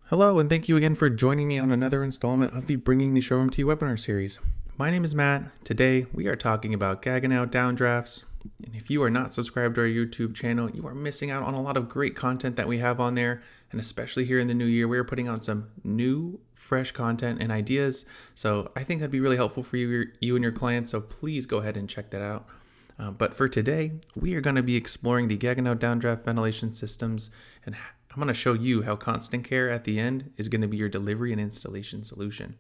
Hello, and thank you again for joining me on another installment of the Bringing the Showroom to You webinar series. My name is Matt. Today, we are talking about Gaggenau Downdrafts. And if you are not subscribed to our YouTube channel, you are missing out on a lot of great content that we have on there. And especially here in the new year, we are putting out some new, fresh content and ideas. So I think that'd be really helpful for you and your clients. So please go ahead and check that out. But for today, we are going to be exploring the Gaggenau Downdraft ventilation systems, and I'm going to show you how Constant Care at the end is going to be your delivery and installation solution.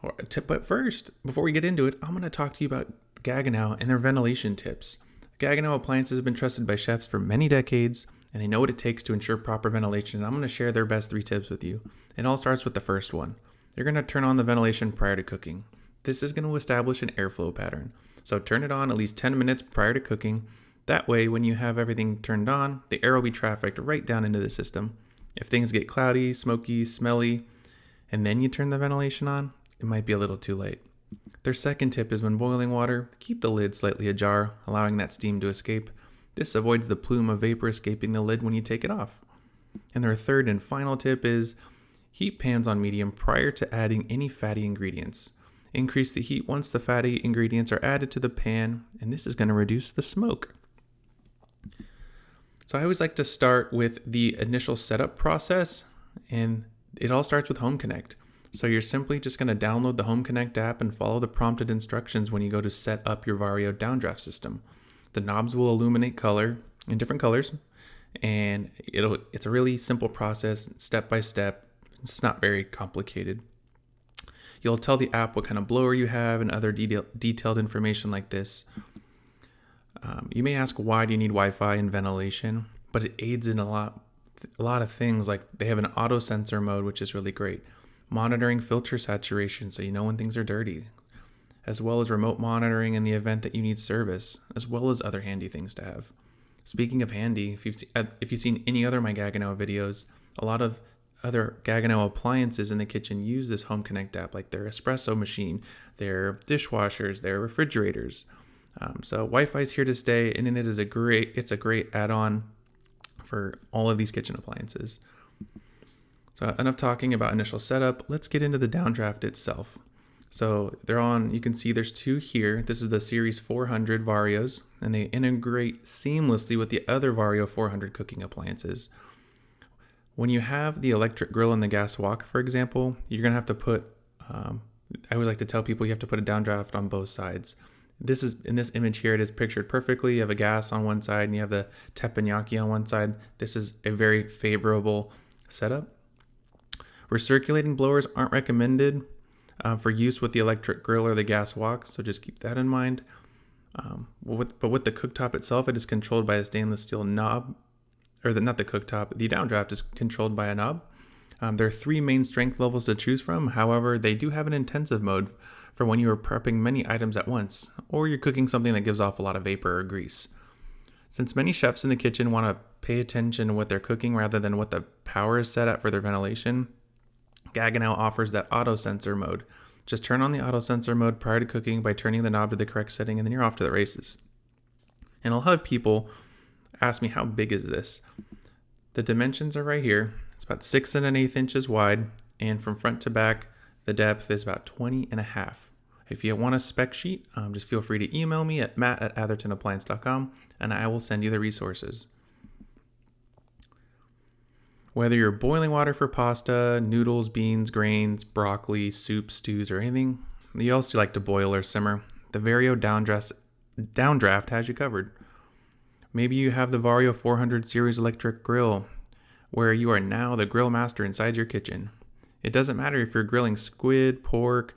But first, before we get into it, I'm going to talk to you about Gaggenau and their ventilation tips. Gaggenau appliances have been trusted by chefs for many decades, and they know what it takes to ensure proper ventilation. And I'm going to share their best 3 tips with you. It all starts with the first one. You're going to turn on the ventilation prior to cooking. This is going to establish an airflow pattern. So turn it on at least 10 minutes prior to cooking. That way, when you have everything turned on, the air will be trafficked right down into the system. If things get cloudy, smoky, smelly, and then you turn the ventilation on, it might be a little too late. Their second tip is when boiling water, keep the lid slightly ajar, allowing that steam to escape. This avoids the plume of vapor escaping the lid when you take it off. And their third and final tip is heat pans on medium prior to adding any fatty ingredients. Increase the heat once the fatty ingredients are added to the pan, and this is going to reduce the smoke. So I always like to start with the initial setup process, and it all starts with Home Connect. So you're simply just going to download the Home Connect app and follow the prompted instructions when you go to set up your Vario downdraft system. The knobs will illuminate color in different colors, and it's a really simple process, step by step. It's not very complicated. You'll tell the app what kind of blower you have and other detailed information like this. You may ask, why do you need Wi-Fi and ventilation? But it aids in a lot of things, like they have an auto sensor mode, which is really great. Monitoring filter saturation, so you know when things are dirty, as well as remote monitoring in the event that you need service, as well as other handy things to have. Speaking of handy, if you've seen any other of my Gaggenau videos, a lot of other Gaggenau appliances in the kitchen use this Home Connect app, like their espresso machine, their dishwashers, their refrigerators. So Wi-Fi is here to stay, and it's a great add-on for all of these kitchen appliances. So enough talking about initial setup. Let's get into the downdraft itself. So you can see there's 2 here. This is the Series 400 Varios, and they integrate seamlessly with the other Vario 400 cooking appliances. When you have the electric grill and the gas wok, for example, you're going to have to put, I always like to tell people you have to put a downdraft on both sides. In this image here, it is pictured perfectly. You have a gas on one side and you have the teppanyaki on one side. This is a very favorable setup. Recirculating blowers aren't recommended for use with the electric grill or the gas wok, so just keep that in mind. But with the cooktop itself, it is controlled by a stainless steel knob. Not the cooktop, the downdraft is controlled by a knob. There are 3 main strength levels to choose from. However, they do have an intensive mode for when you are prepping many items at once, or you're cooking something that gives off a lot of vapor or grease. Since many chefs in the kitchen want to pay attention to what they're cooking rather than what the power is set at for their ventilation, Gaggenau offers that auto sensor mode. Just turn on the auto sensor mode prior to cooking by turning the knob to the correct setting, and then you're off to the races. And a lot of people ask me, how big is this? The dimensions are right here. It's about 6 1/8 inches wide, and from front to back, the depth is about 20.5. If you want a spec sheet, just feel free to email me at matt@athertonappliance.com, and I will send you the resources. Whether you're boiling water for pasta, noodles, beans, grains, broccoli, soup, stews, or anything else you like to boil or simmer, the Vario downdraft has you covered. Maybe you have the Vario 400 series electric grill, where you are now the grill master inside your kitchen. It doesn't matter if you're grilling squid, pork,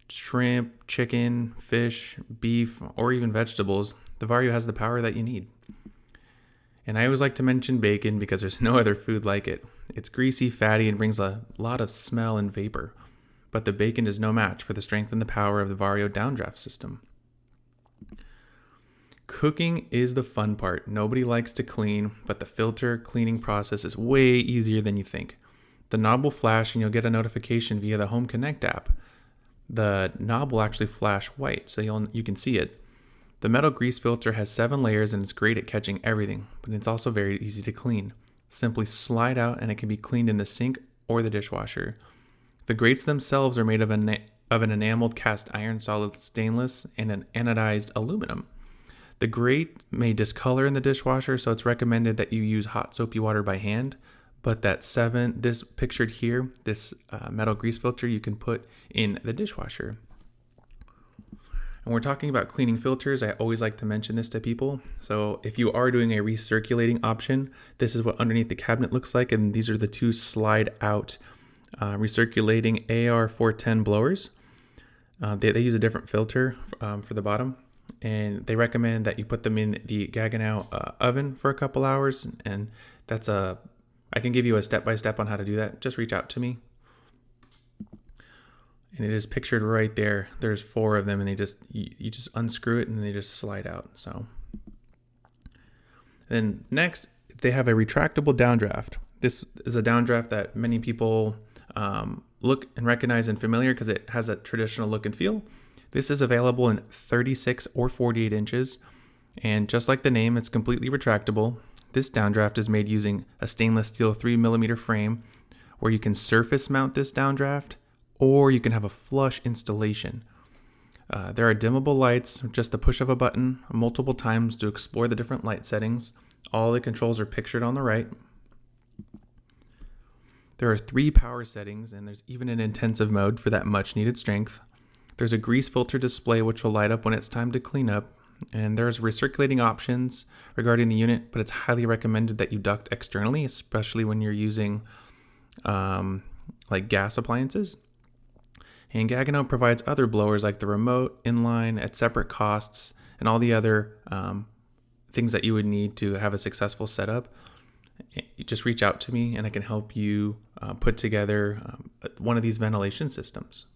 shrimp, chicken, fish, beef, or even vegetables. The Vario has the power that you need. And I always like to mention bacon because there's no other food like it. It's greasy, fatty, and brings a lot of smell and vapor. But the bacon is no match for the strength and the power of the Vario downdraft system. Cooking is the fun part. Nobody likes to clean, but the filter cleaning process is way easier than you think. The knob will flash and you'll get a notification via the Home Connect app. The knob will actually flash white, so you can see it. The metal grease filter has 7 layers and it's great at catching everything, but it's also very easy to clean. simply slide out and it can be cleaned in the sink or the dishwasher. The grates themselves are made of an enameled cast iron, solid stainless, and an anodized aluminum. The grate may discolor in the dishwasher, so it's recommended that you use hot soapy water by hand. But this pictured here, this metal grease filter, you can put in the dishwasher. And we're talking about cleaning filters. I always like to mention this to people. So if you are doing a recirculating option, this is what underneath the cabinet looks like. And these are the two slide out recirculating AR410 blowers. They use a different filter for the bottom. And they recommend that you put them in the Gaggenau oven for a couple hours. And I can give you a step-by-step on how to do that. Just reach out to me. And it is pictured right there. There's 4 of them, and you just unscrew it and they just slide out. So then next, they have a retractable downdraft. This is a downdraft that many people look and recognize and familiar because it has a traditional look and feel. This is available in 36 or 48 inches. And just like the name, it's completely retractable. This downdraft is made using a stainless steel 3mm frame where you can surface mount this downdraft, or you can have a flush installation. There are dimmable lights, just the push of a button multiple times to explore the different light settings. All the controls are pictured on the right. There are 3 power settings, and there's even an intensive mode for that much needed strength. There's a grease filter display which will light up when it's time to clean up. And there's recirculating options regarding the unit, but it's highly recommended that you duct externally, especially when you're using like gas appliances. And Gaggenau provides other blowers like the remote, inline, at separate costs, and all the other things that you would need to have a successful setup. Just reach out to me and I can help you put together one of these ventilation systems.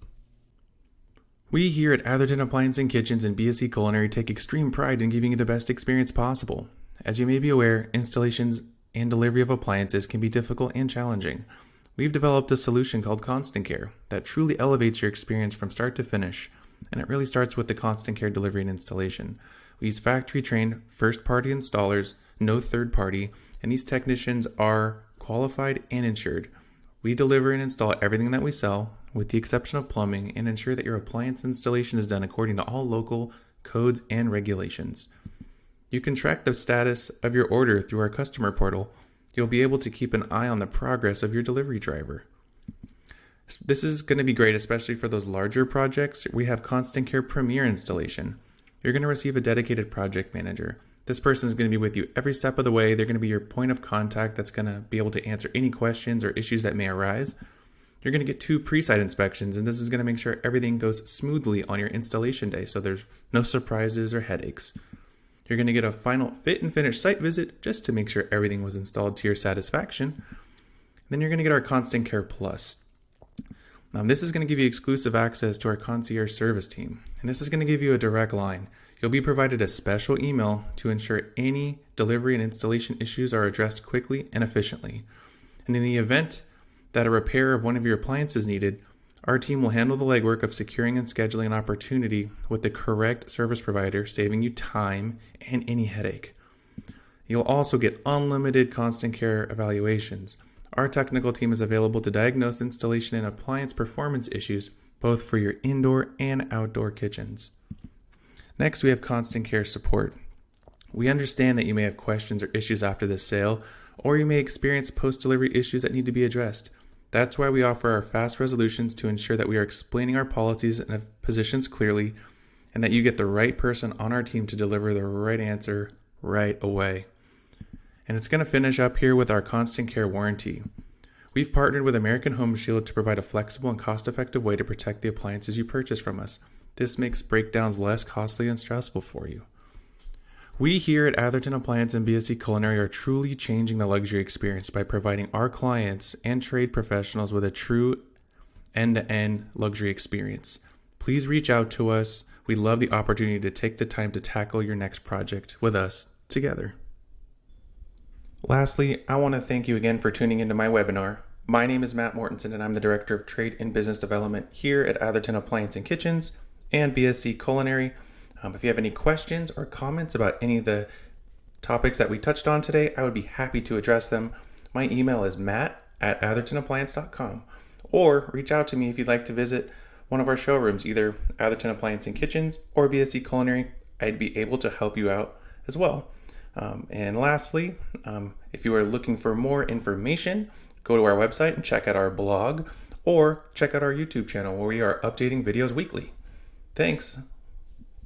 We here at Atherton Appliance and Kitchens and BSc Culinary take extreme pride in giving you the best experience possible. As you may be aware, installations and delivery of appliances can be difficult and challenging. We've developed a solution called Constant Care that truly elevates your experience from start to finish, and it really starts with the Constant Care delivery and installation. We use factory-trained, first-party installers, no third-party, and these technicians are qualified and insured. We deliver and install everything that we sell, with the exception of plumbing, and ensure that your appliance installation is done according to all local codes and regulations. You can track the status of your order through our customer portal. You'll be able to keep an eye on the progress of your delivery driver. This is going to be great, especially for those larger projects. We have Constant Care Premier installation. You're going to receive a dedicated project manager. This person is going to be with you every step of the way. They're going to be your point of contact that's going to be able to answer any questions or issues that may arise. You're going to get 2 pre-site inspections, and this is going to make sure everything goes smoothly on your installation day, so there's no surprises or headaches. You're going to get a final fit and finish site visit just to make sure everything was installed to your satisfaction. Then you're going to get our Constant Care Plus. This is going to give you exclusive access to our concierge service team, and this is going to give you a direct line. You'll be provided a special email to ensure any delivery and installation issues are addressed quickly and efficiently. And in the event that a repair of one of your appliances is needed, our team will handle the legwork of securing and scheduling an opportunity with the correct service provider, saving you time and any headache. You'll also get unlimited Constant Care evaluations. Our technical team is available to diagnose installation and appliance performance issues, both for your indoor and outdoor kitchens. Next, we have Constant Care support. We understand that you may have questions or issues after this sale, or you may experience post-delivery issues that need to be addressed. That's why we offer our fast resolutions to ensure that we are explaining our policies and positions clearly, and that you get the right person on our team to deliver the right answer right away. And it's going to finish up here with our Constant Care warranty. We've partnered with American Home Shield to provide a flexible and cost-effective way to protect the appliances you purchase from us. This makes breakdowns less costly and stressful for you. We here at Atherton Appliance and BSc Culinary are truly changing the luxury experience by providing our clients and trade professionals with a true end-to-end luxury experience. Please reach out to us. We love the opportunity to take the time to tackle your next project with us together. Lastly, I want to thank you again for tuning into my webinar. My name is Matt Mortensen, and I'm the Director of Trade and Business Development here at Atherton Appliance and Kitchens and BSc Culinary. If you have any questions or comments about any of the topics that we touched on today, I would be happy to address them. My email is matt@athertonappliance.com, or reach out to me if you'd like to visit one of our showrooms, either Atherton Appliance and Kitchens or BSC Culinary. I'd be able to help you out as well. And lastly, if you are looking for more information, go to our website and check out our blog, or check out our YouTube channel where we are updating videos weekly. Thanks.